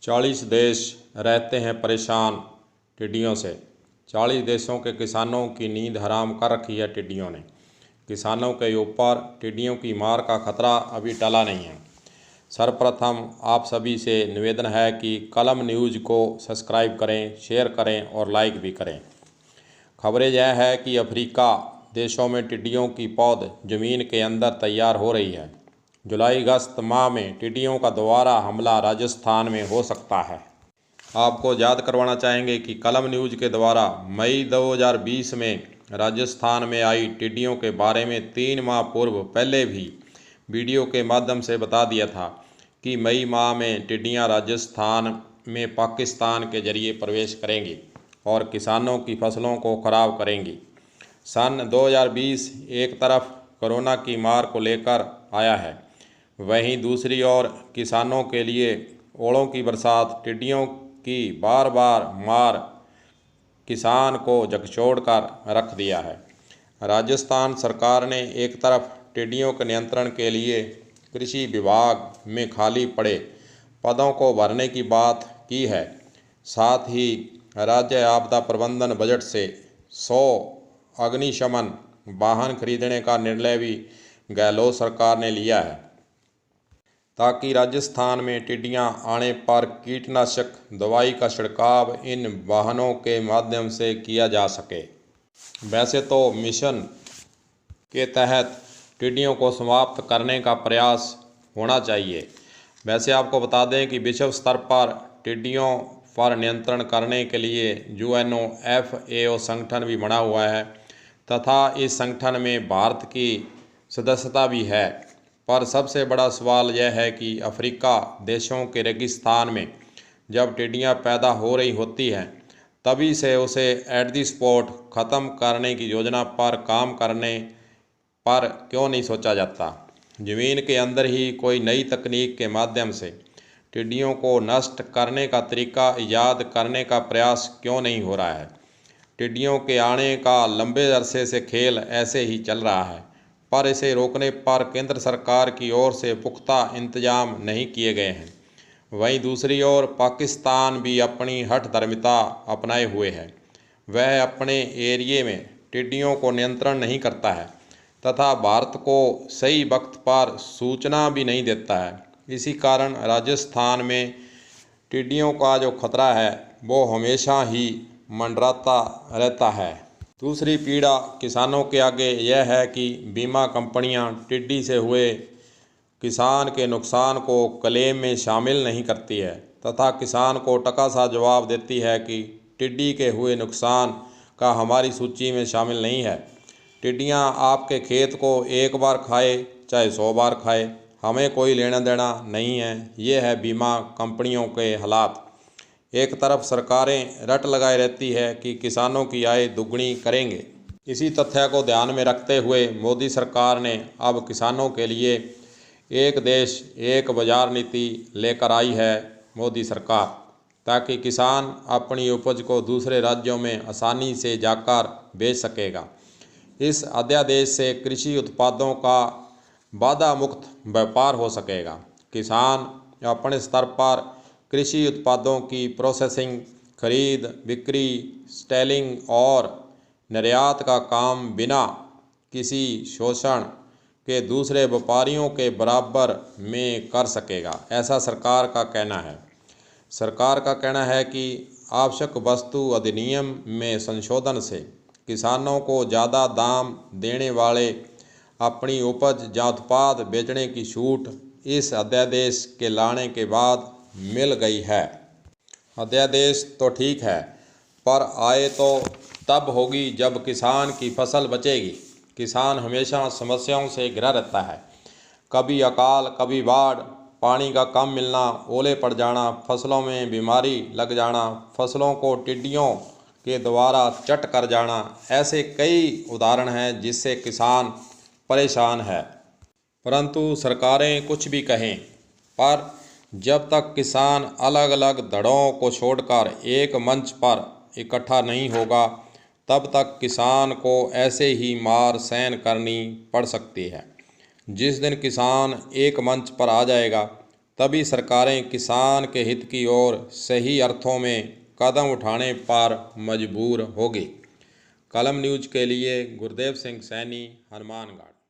40 देश रहते हैं परेशान टिड्डियों से। 40 देशों के किसानों की नींद हराम कर रखी है टिड्डियों ने। किसानों के ऊपर टिड्डियों की मार का खतरा अभी टला नहीं है। सर्वप्रथम आप सभी से निवेदन है कि कलम न्यूज़ को सब्सक्राइब करें, शेयर करें और लाइक भी करें। खबरें यह है कि अफ्रीका देशों में टिड्डियों की पौध ज़मीन के अंदर तैयार हो रही है। जुलाई अगस्त माह में टिड्डियों का दोबारा हमला राजस्थान में हो सकता है। आपको याद करवाना चाहेंगे कि कलम न्यूज़ के द्वारा मई 2020 में राजस्थान में आई टिड्डियों के बारे में 3 माह पूर्व पहले भी वीडियो के माध्यम से बता दिया था कि मई माह में टिड्डियां राजस्थान में पाकिस्तान के जरिए प्रवेश करेंगी और किसानों की फसलों को खराब करेंगी। सन 2020 एक तरफ कोरोना की मार को लेकर आया है, वहीं दूसरी ओर किसानों के लिए ओलों की बरसात, टिड्डियों की बार बार मार किसान को झकझोर कर रख दिया है। राजस्थान सरकार ने एक तरफ टिड्डियों के नियंत्रण के लिए कृषि विभाग में खाली पड़े पदों को भरने की बात की है, साथ ही राज्य आपदा प्रबंधन बजट से 100 अग्निशमन वाहन खरीदने का निर्णय भी गहलोत सरकार ने लिया है, ताकि राजस्थान में टिड्डियां आने पर कीटनाशक दवाई का छिड़काव इन वाहनों के माध्यम से किया जा सके। वैसे तो मिशन के तहत टिड्डियों को समाप्त करने का प्रयास होना चाहिए। वैसे आपको बता दें कि विश्व स्तर पर टिड्डियों पर नियंत्रण करने के लिए यूएनओ FAO संगठन भी बना हुआ है तथा इस संगठन में भारत की सदस्यता भी है। पर सबसे बड़ा सवाल यह है कि अफ्रीका देशों के रेगिस्तान में जब टिड्डियां पैदा हो रही होती हैं, तभी से उसे एट द स्पॉट ख़त्म करने की योजना पर काम करने पर क्यों नहीं सोचा जाता। ज़मीन के अंदर ही कोई नई तकनीक के माध्यम से टिड्डियों को नष्ट करने का तरीका ईजाद करने का प्रयास क्यों नहीं हो रहा है। टिड्डियों के आने का लंबे अरसे से खेल ऐसे ही चल रहा है, पर इसे रोकने पर केंद्र सरकार की ओर से पुख्ता इंतजाम नहीं किए गए हैं। वहीं दूसरी ओर पाकिस्तान भी अपनी हठधर्मिता अपनाए हुए है। वह अपने एरिए में टिड्डियों को नियंत्रण नहीं करता है तथा भारत को सही वक्त पर सूचना भी नहीं देता है। इसी कारण राजस्थान में टिड्डियों का जो खतरा है वो हमेशा ही मंडराता रहता है। दूसरी पीड़ा किसानों के आगे यह है कि बीमा कंपनियां टिड्डी से हुए किसान के नुकसान को क्लेम में शामिल नहीं करती है तथा किसान को टका सा जवाब देती है कि टिड्डी के हुए नुकसान का हमारी सूची में शामिल नहीं है। टिड्डियां आपके खेत को एक बार खाए चाहे 100 बार खाए, हमें कोई लेना देना नहीं है। ये है बीमा कंपनियों के हालात। एक तरफ सरकारें रट लगाए रहती है कि किसानों की आय दुगनी करेंगे। इसी तथ्य को ध्यान में रखते हुए मोदी सरकार ने अब किसानों के लिए एक देश एक बाज़ार नीति लेकर आई है मोदी सरकार, ताकि किसान अपनी उपज को दूसरे राज्यों में आसानी से जाकर बेच सकेगा। इस अध्यादेश से कृषि उत्पादों का बाधा मुक्त व्यापार हो सकेगा। किसान अपने स्तर पर कृषि उत्पादों की प्रोसेसिंग, खरीद, बिक्री, स्टैलिंग और निर्यात का काम बिना किसी शोषण के दूसरे व्यापारियों के बराबर में कर सकेगा, ऐसा सरकार का कहना है। सरकार का कहना है कि आवश्यक वस्तु अधिनियम में संशोधन से किसानों को ज़्यादा दाम देने वाले अपनी उपज या उत्पाद बेचने की छूट इस अध्यादेश के लाने के बाद मिल गई है। अध्यादेश तो ठीक है, पर आय तो तब होगी जब किसान की फसल बचेगी। किसान हमेशा समस्याओं से घिरा रहता है, कभी अकाल, कभी बाढ़, पानी का कम मिलना, ओले पड़ जाना, फसलों में बीमारी लग जाना, फसलों को टिड्डियों के द्वारा चट कर जाना। ऐसे कई उदाहरण हैं जिससे किसान परेशान है। परंतु सरकारें कुछ भी कहें, पर जब तक किसान अलग अलग धड़ों को छोड़कर एक मंच पर इकट्ठा नहीं होगा, तब तक किसान को ऐसे ही मार सहन करनी पड़ सकती है। जिस दिन किसान एक मंच पर आ जाएगा, तभी सरकारें किसान के हित की ओर सही अर्थों में कदम उठाने पर मजबूर होगी। कलम न्यूज़ के लिए गुरदेव सिंह सैनी, हनुमानगढ़।